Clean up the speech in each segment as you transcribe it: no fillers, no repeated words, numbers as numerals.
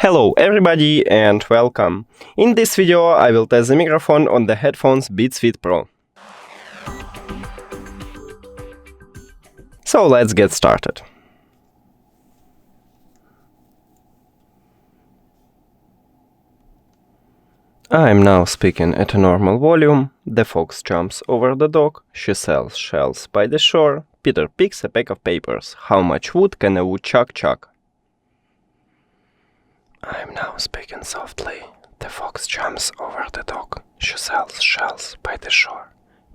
Hello everybody and welcome! In this video I will test the microphone on the headphones Beats Fit Pro. So let's get started. I am now speaking at a normal volume. The fox jumps over the dock, she sells shells by the shore, Peter picks a pack of papers. How much wood can a woodchuck chuck? I am now speaking softly. The fox jumps over the dock, she sells shells by the shore,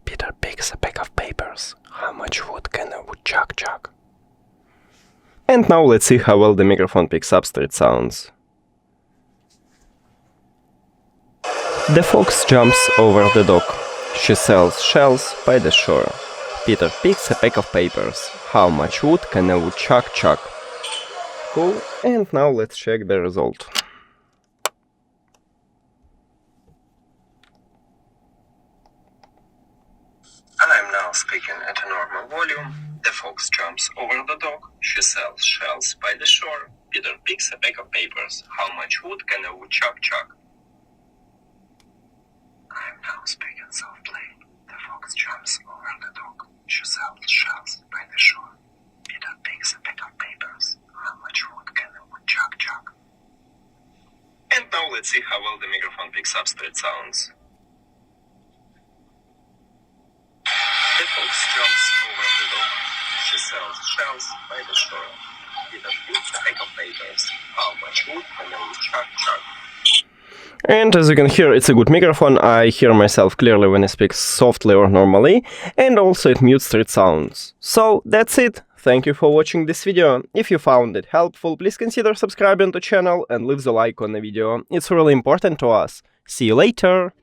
Peter picks a pack of papers. How much wood can a woodchuck chuck? And now let's see how well the microphone picks up street sounds. The fox jumps over the dock. She sells shells by the shore. Peter picks a pack of papers. How much wood can a woodchuck chuck? Cool, and now let's check the result. I'm now speaking at a normal volume. The fox jumps over the dock. She sells shells by the shore. Peter picks a pack of papers. How much wood can a woodchuck chuck? I'm now speaking softly. The fox jumps over the dock. She sells shells by the shore. Peter picks a pack of papers. How much wood can a woodchuck chuck? And now let's see how well the microphone picks up street sounds. The fox jumps over the dock. She sells shells by the shore. Peter picks a pack of papers. How much wood can a woodchuck chuck? And as you can hear, it's a good microphone. I hear myself clearly when I speak softly or normally, and also it mutes street sounds. So that's it. Thank you for watching this video. If you found it helpful, please consider subscribing to the channel and leave the like on the video. It's really important to us. See you later!